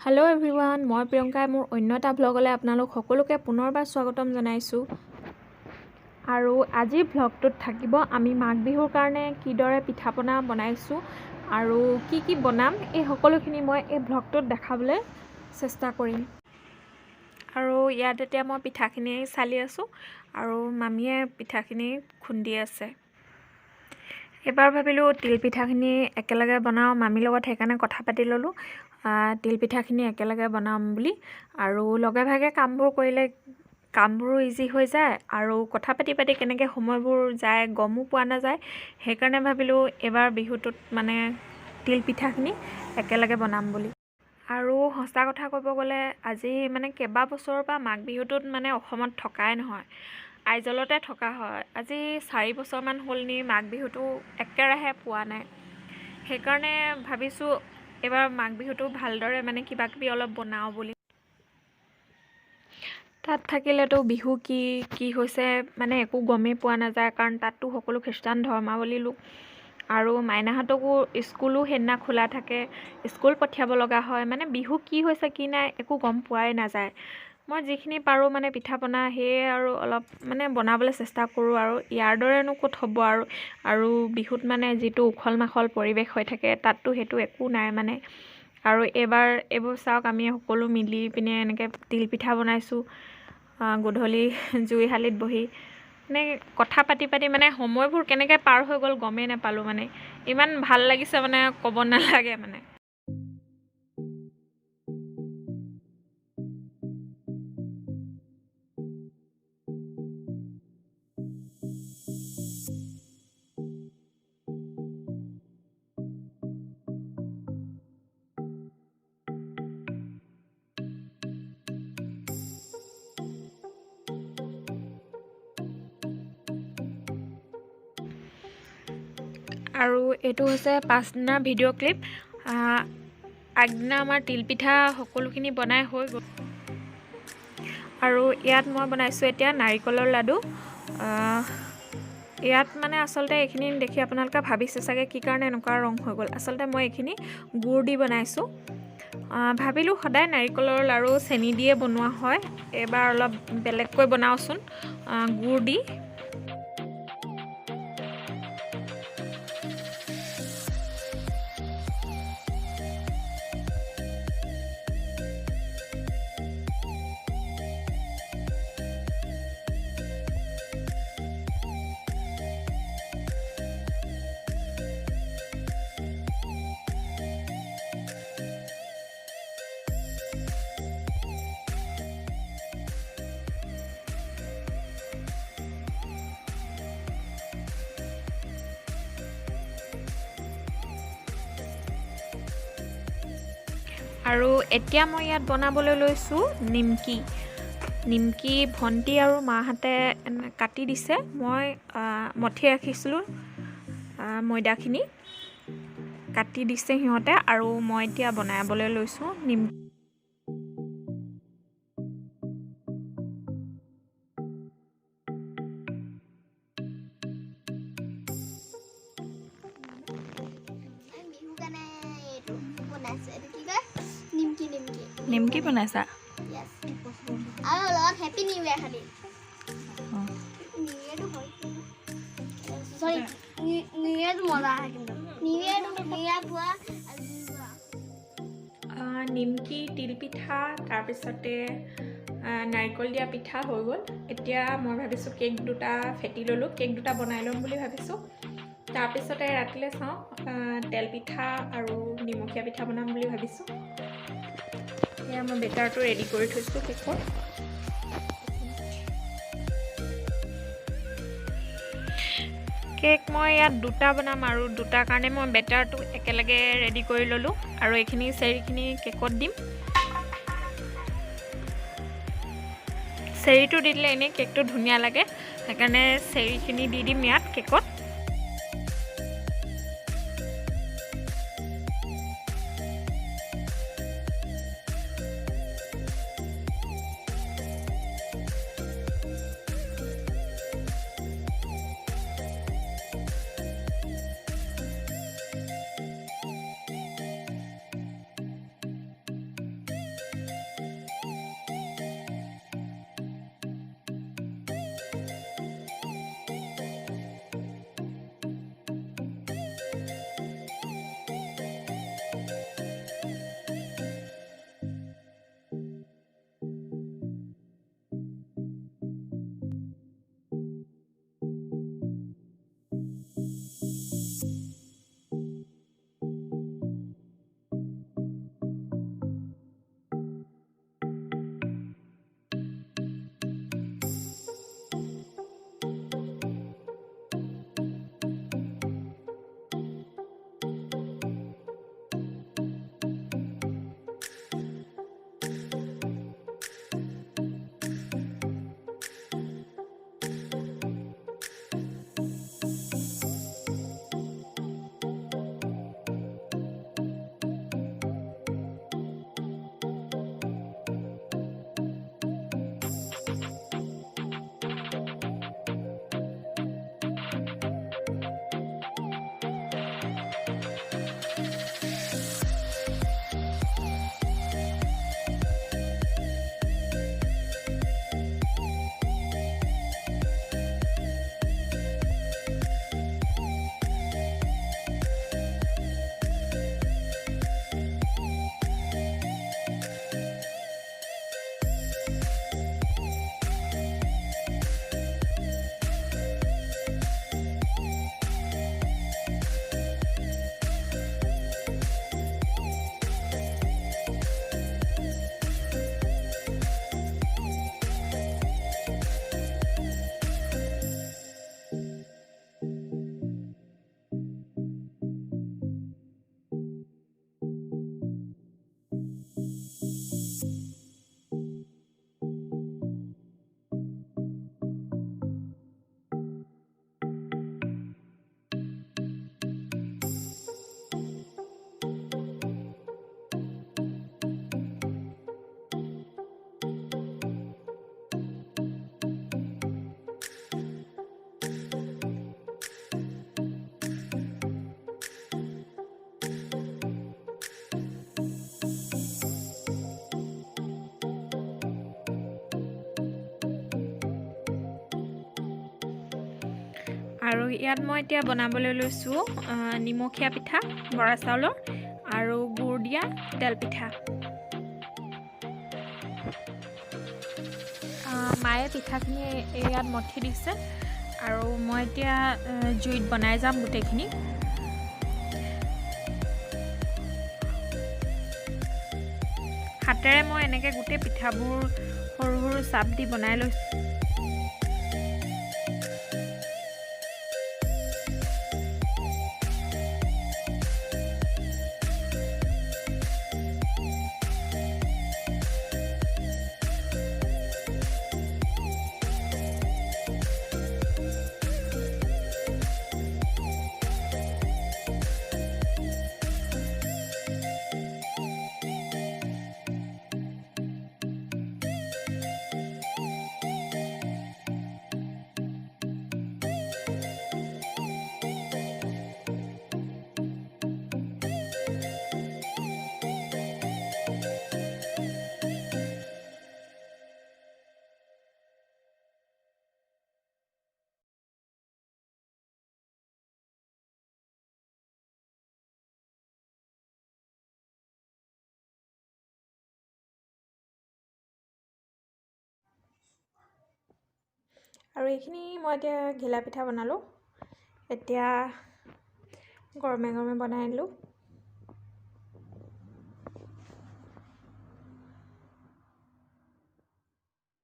Hello' everyone, মই প্ৰিয়ংকাই মোৰ অন্য এটা ভ্লগলৈ আপোনালোক সকলোকে পুনৰবাৰ স্বাগতম জনাইছোঁ। আৰু আজিৰ ভ্লগটোত থাকিব আমি মাঘ বিহুৰ কাৰণে কিদৰে পিঠা পনা বনাইছোঁ আৰু কি বনাম এই সকলোখিনি মই এই ভ্লগটোত দেখাবলৈ চেষ্টা কৰিম। আৰু ইয়াত এতিয়া মই পিঠাখিনি চালি আছোঁ আৰু মামীয়ে পিঠাখিনি খুন্দি আছে। এবাৰ ভাবিলোঁ তিলপিঠাখিনি একেলগে বনাওঁ মামীৰ লগত, সেইকাৰণে কথা পাতি ল'লোঁ তিলপিঠাখিনি একেলগে বনাম বুলি। আৰু লগে ভাগে কামবোৰ কৰিলে কামবোৰো ইজি হৈ যায় আৰু কথা পাতি পাতি কেনেকৈ সময়বোৰ যায় গমো পোৱা নাযায়। সেইকাৰণে ভাবিলোঁ এইবাৰ বিহুটোত মানে তিলপিঠাখিনি একেলগে বনাম বুলি। আৰু সঁচা কথা ক'ব গ'লে আজি মানে কেইবা বছৰৰ পৰা মাঘ বিহুটোত মানে অসমত থকাই নহয়, আইজলতে থকা হয়। আজি 4 বছৰমান হ'ল নি মাঘ বিহুটো একেৰাহে পোৱা নাই। সেইকাৰণে ভাবিছোঁ এইবাৰ মাঘ বিহুটো ভালদৰে মানে কিবা কিবি অলপ বনাওঁ বুলি। তাত থাকিলেতো বিহু কি হৈছে মানে একো গমেই পোৱা নাযায়, কাৰণ তাততো সকলো খ্ৰীষ্টান ধৰ্মাৱলী লোক আৰু মাইনাহঁতকো স্কুলো সেইদিনা খোলা থাকে, স্কুল পঠিয়াব লগা হয়। মানে বিহু কি হৈছে কি নাই একো গম পোৱাই নাযায়। মই যিখিনি পাৰোঁ মানে পিঠা পনা সেয়ে আৰু অলপ মানে বনাবলৈ চেষ্টা কৰোঁ। আৰু ইয়াৰ দৰেনো ক'ত হ'ব আৰু বিহুত মানে যিটো উখল মাখল পৰিৱেশ হৈ থাকে তাততো সেইটো একো নাই মানে। আৰু এইবোৰ চাওক, আমি সকলো মিলি পিনে এনেকৈ তিলপিঠা বনাইছোঁ গধূলি জুইশালিত বহি। মানে কথা পাতি পাতি মানে সময়বোৰ কেনেকৈ পাৰ হৈ গ'ল গমেই নাপালোঁ। মানে ইমান ভাল লাগিছে মানে ক'ব নালাগে মানে। আৰু এইটো হৈছে 5 দিনৰ ভিডিঅ' ক্লিপ। আগদিনা আমাৰ তিলপিঠা সকলোখিনি বনাই হৈ গ'ল। আৰু ইয়াত মই বনাইছোঁ এতিয়া নাৰিকলৰ লাডু। ইয়াত মানে আচলতে এইখিনি দেখি আপোনালোকে ভাবিছে চাগে কি কাৰণে এনেকুৱা ৰং হৈ গ'ল। আচলতে মই এইখিনি গুড় দি বনাইছোঁ। ভাবিলোঁ সদায় নাৰিকলৰ লাড়ু চেনি দিয়ে বনোৱা হয়, এইবাৰ অলপ বেলেগকৈ বনাওঁচোন গুড় দি। আৰু এতিয়া মই ইয়াত বনাবলৈ লৈছোঁ নিমকি ভণ্টি আৰু মাহঁতে কাটি দিছে। মই মঠি ৰাখিছিলোঁ ময়দাখিনি, কাটি দিছে সিহঁতে আৰু মই এতিয়া বনাবলৈ লৈছোঁ নিমকি। নিমকি বনাইছা? আৰু লগত হেপী নিউ ইয়েৰ খালি। সৰি নিউ ইয়েৰটো মজা আহে কিন্তু নিউ ইয়েৰ পোৱা নিমকি তিলপিঠা তাৰপিছতে নাৰিকল দিয়া পিঠা হৈ গ'ল। এতিয়া মই ভাবিছোঁ কেক দুটা ফেটি ল'লোঁ, কেক দুটা বনাই ল'ম বুলি ভাবিছোঁ। তাৰপিছতে ৰাতিলৈ চাওঁ তেল পিঠা আৰু নিমখীয়া পিঠা বনাম বুলি ভাবিছোঁ। এয়া মই বেটাৰটো ৰেডি কৰি থৈছোঁ কেকৰ। কেক মই ইয়াত দুটা বনাম আৰু দুটাৰ কাৰণে মই বেটাৰটো একেলগে ৰেডি কৰি ল'লোঁ আৰু এইখিনি চেৰিখিনি কেকত দিম। চেৰিটো দি দিলে এনেই কেকটো ধুনীয়া লাগে, সেইকাৰণে চেৰিখিনি দি দিম ইয়াত কেকত। আৰু ইয়াত মই এতিয়া বনাবলৈ লৈছোঁ নিমখীয়া পিঠা বৰা চাউলৰ আৰু গুড় দিয়া তেল পিঠা। মায়ে পিঠাখিনি ইয়াত মঠি দিছে আৰু মই এতিয়া জুইত বনাই যাম গোটেইখিনি। হাতেৰে মই এনেকৈ গোটেই পিঠাবোৰ সৰু সৰু চাপ দি বনাই লৈছোঁ। আৰু এইখিনি মই এতিয়া ঘিলা পিঠা বনালোঁ। এতিয়া গৰমে গৰমে বনাই আনিলোঁ।